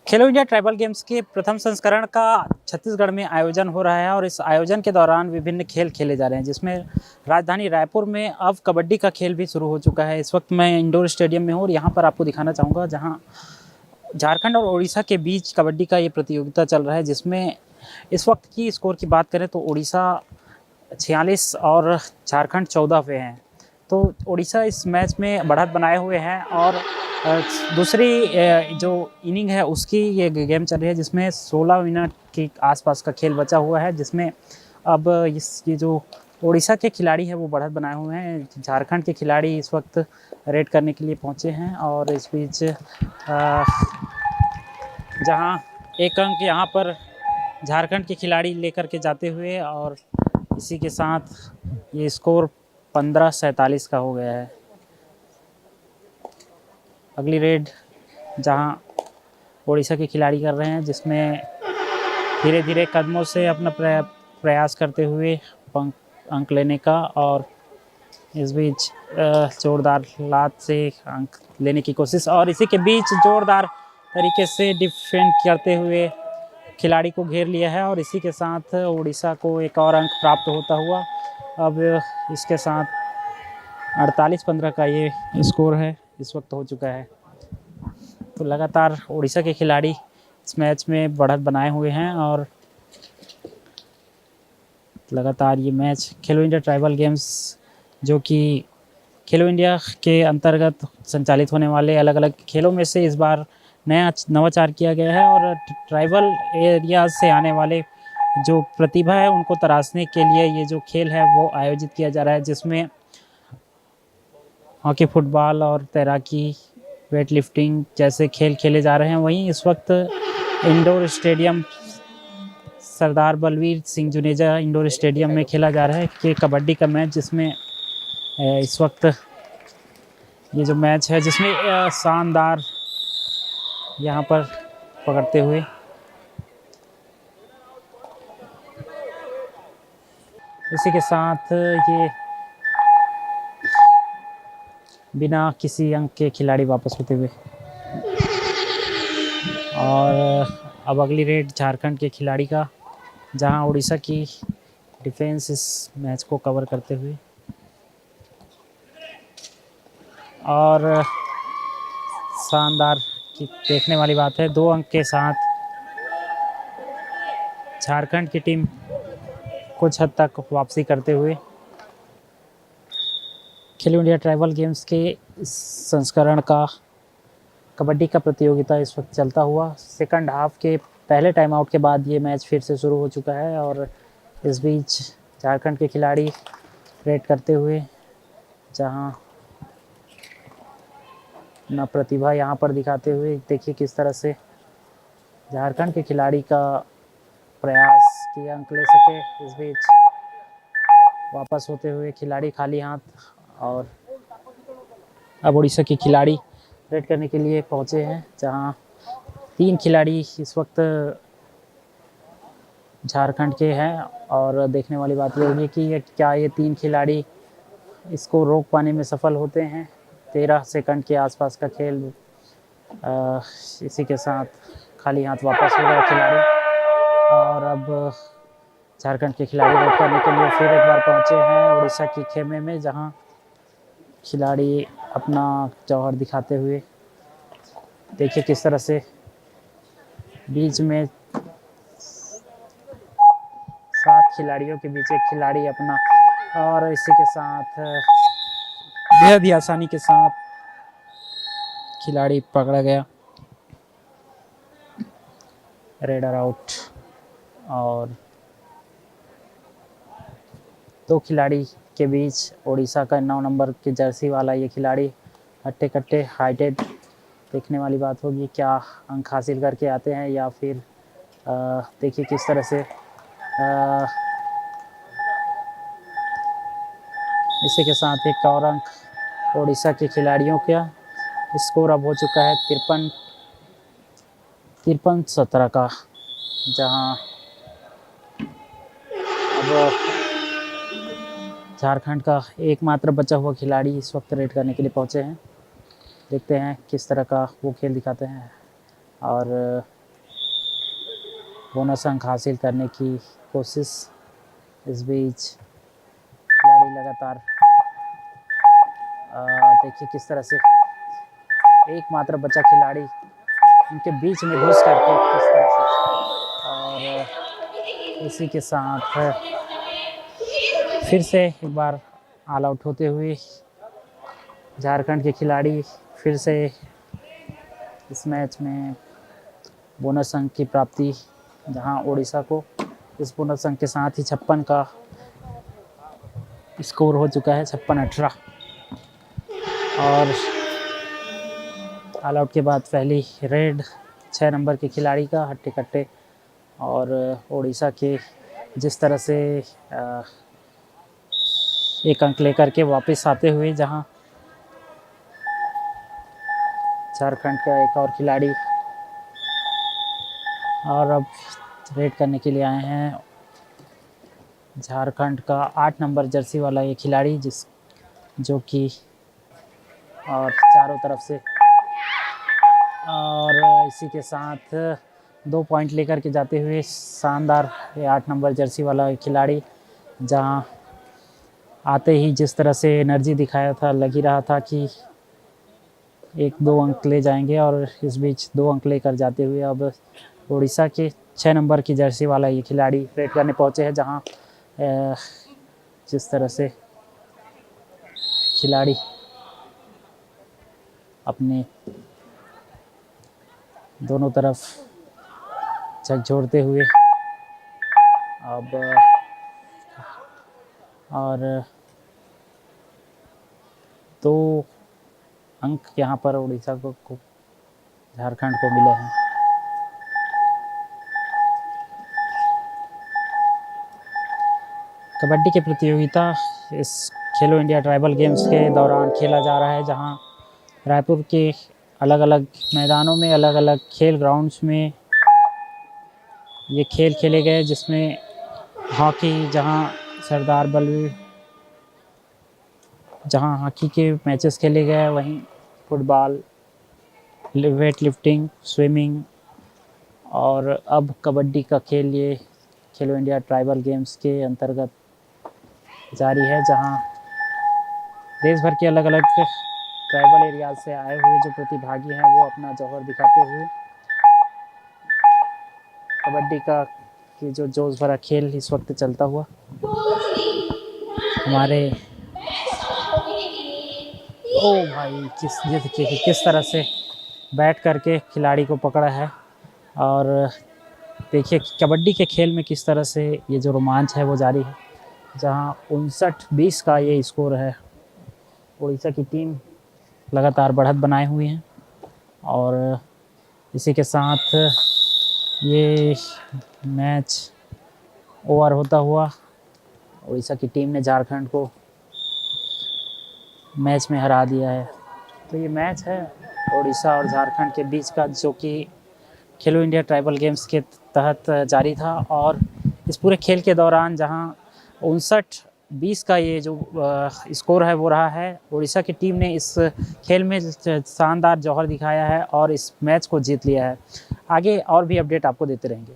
खेलो India tribal games के प्रथम संस्करण का छत्तीसगढ़ में आयोजन हो रहा है और इस आयोजन के दौरान विभिन्न खेल खेले जा रहे हैं, जिसमें राजधानी रायपुर में अब कबड्डी का खेल भी शुरू हो चुका है। इस वक्त मैं इंडोर स्टेडियम में हूँ और यहाँ पर आपको दिखाना चाहूँगा, जहाँ झारखंड और उड़ीसा के बीच कबड्डी का ये प्रतियोगिता चल रहा है, जिसमें इस वक्त की स्कोर की बात करें तो उड़ीसा 46 और झारखंड 14 पे हैं। तो उड़ीसा इस मैच में बढ़त बनाए हुए हैं और दूसरी जो इनिंग है उसकी ये गेम चल रही है, जिसमें 16 मिनट के आसपास का खेल बचा हुआ है, जिसमें अब ये जो उड़ीसा के खिलाड़ी हैं वो बढ़त बनाए हुए हैं। झारखंड के खिलाड़ी इस वक्त रेड करने के लिए पहुंचे हैं और इस बीच जहां एक अंक यहाँ पर झारखंड के खिलाड़ी लेकर के जाते हुए और इसी के साथ ये स्कोर 15-47 का हो गया है। अगली रेड जहां उड़ीसा के खिलाड़ी कर रहे हैं, जिसमें धीरे धीरे कदमों से अपना प्रयास करते हुए अंक लेने का, और इस बीच जोरदार लात से अंक लेने की कोशिश, और इसी के बीच जोरदार तरीके से डिफेंड करते हुए खिलाड़ी को घेर लिया है और इसी के साथ उड़ीसा को एक और अंक प्राप्त होता हुआ अब इसके साथ 48-15 का ये स्कोर है इस वक्त हो चुका है। तो लगातार उड़ीसा के खिलाड़ी इस मैच में बढ़त बनाए हुए हैं और लगातार ये मैच खेलो इंडिया ट्राइबल गेम्स, जो कि खेलो इंडिया के अंतर्गत संचालित होने वाले अलग अलग खेलों में से इस बार नया नवाचार किया गया है और ट्राइबल एरिया से आने वाले जो प्रतिभा है उनको तराशने के लिए ये जो खेल है वो आयोजित किया जा रहा है, जिसमें हॉकी, फुटबॉल और तैराकी, वेट लिफ्टिंग जैसे खेल खेले जा रहे हैं। वहीं इस वक्त इंडोर स्टेडियम सरदार बलवीर सिंह जुनेजा इंडोर स्टेडियम में खेला जा रहा है कि कबड्डी का मैच, जिसमें इस वक्त ये जो मैच है जिसमें शानदार यहाँ पर पकड़ते हुए इसी के साथ ये बिना किसी अंक के खिलाड़ी वापस होते हुए, और अब अगली रेड झारखंड के खिलाड़ी का, जहां उड़ीसा की डिफेंस इस मैच को कवर करते हुए, और शानदार की देखने वाली बात है 2 अंक के साथ झारखंड की टीम कुछ हद तक वापसी करते हुए खेलो इंडिया ट्राइबल गेम्स के इस संस्करण का कबड्डी का प्रतियोगिता इस वक्त चलता हुआ सेकंड हाफ के पहले टाइम आउट के बाद ये मैच फिर से शुरू हो चुका है और इस बीच झारखंड के खिलाड़ी रेड करते हुए, जहां अपना प्रतिभा यहाँ पर दिखाते हुए देखिए किस तरह से झारखंड के खिलाड़ी का प्रयास कि अंक ले सके। इस बीच वापस होते हुए खिलाड़ी खाली हाथ, और अब उड़ीसा के खिलाड़ी रेड करने के लिए पहुंचे हैं, जहां 3 खिलाड़ी इस वक्त झारखंड के हैं। और देखने वाली बात यह होगी कि क्या ये 3 खिलाड़ी इसको रोक पाने में सफल होते हैं। 13 सेकंड के आसपास का खेल, इसी के साथ खाली हाथ वापस हो गया खिलाड़ी, और अब झारखंड के खिलाड़ी रेड करने के लिए फिर एक बार पहुंचे हैं उड़ीसा की खेमे में, जहां खिलाड़ी अपना जौहर दिखाते हुए देखिए किस तरह से बीच में 7 खिलाड़ियों के बीच एक खिलाड़ी अपना, और इसी के साथ बेहद ही आसानी के साथ खिलाड़ी पकड़ा गया, रेडर आउट। और 2 खिलाड़ी के बीच उड़ीसा का 9 नंबर की जर्सी वाला ये खिलाड़ी हट्टे कट्टे हाइटेड, देखने वाली बात होगी क्या अंक हासिल करके आते हैं या फिर देखिए किस तरह से इसी के साथ एक और अंक उड़ीसा के खिलाड़ियों का। स्कोर अब हो चुका है 53-17 का, जहां अब झारखंड का एकमात्र बचा हुआ खिलाड़ी इस वक्त रेड करने के लिए पहुंचे हैं। देखते हैं किस तरह का वो खेल दिखाते हैं। और बोनस अंक हासिल करने की कोशिश। इस बीच खिलाड़ी लगातार देखिए किस तरह से एकमात्र बचा खिलाड़ी उनके बीच में घुस करके किस तरह से, और इसी के साथ फिर से एक बार ऑल आउट होते हुए झारखंड के खिलाड़ी फिर से इस मैच में बोनस अंक की प्राप्ति, जहां ओडिशा को इस बोनस अंक के साथ ही 56 का स्कोर हो चुका है, 56-18। और ऑल आउट के बाद पहली रेड 6 नंबर के खिलाड़ी का हट्टे कट्टे, और ओडिशा के जिस तरह से एक अंक लेकर के वापस आते हुए, जहां झारखंड का एक और खिलाड़ी और अब रेड करने के लिए आए हैं झारखंड का 8 नंबर जर्सी वाला ये खिलाड़ी, जो कि और चारों तरफ से, और इसी के साथ 2 पॉइंट लेकर के जाते हुए शानदार ये 8 नंबर जर्सी वाला खिलाड़ी, जहां आते ही जिस तरह से एनर्जी दिखाया था, लग ही रहा था कि 1-2 अंक ले जाएंगे, और इस बीच 2 अंक लेकर जाते हुए अब उड़ीसा के 6 नंबर की जर्सी वाला ये खिलाड़ी रेड करने पहुंचे हैं, जहां जिस तरह से खिलाड़ी अपने दोनों तरफ झकझोरते हुए अब, और 2 अंक यहाँ पर उड़ीसा को झारखंड को मिले हैं। कबड्डी की प्रतियोगिता इस खेलो इंडिया ट्राइबल गेम्स के दौरान खेला जा रहा है, जहां रायपुर के अलग अलग मैदानों में, अलग अलग खेल ग्राउंड्स में ये खेल खेले गए, जिसमें हॉकी, जहां हॉकी के मैचेस खेले गए, वहीं फुटबॉल, वेट लिफ्टिंग, स्विमिंग, और अब कबड्डी का खेल ये खेलो इंडिया ट्राइबल गेम्स के अंतर्गत जारी है, जहां देश भर के अलग अलग ट्राइबल एरियाज से आए हुए जो प्रतिभागी हैं वो अपना जौहर दिखाते हुए कबड्डी का कि जो जोश भरा खेल इस वक्त चलता हुआ हमारे भाई किस तरह से बैठ करके खिलाड़ी को पकड़ा है, और देखिए कबड्डी के खेल में किस तरह से ये जो रोमांच है वो जारी है, जहां 59-20 का ये स्कोर है। उड़ीसा की टीम लगातार बढ़त बनाए हुई है, और इसी के साथ ये मैच ओवर होता हुआ उड़ीसा की टीम ने झारखंड को मैच में हरा दिया है। तो ये मैच है उड़ीसा और झारखंड के बीच का, जो कि खेलो इंडिया ट्राइबल गेम्स के तहत जारी था, और इस पूरे खेल के दौरान जहां 59-20 का ये जो स्कोर है वो रहा है। उड़ीसा की टीम ने इस खेल में शानदार जौहर दिखाया है और इस मैच को जीत लिया है। आगे और भी अपडेट आपको देते रहेंगे।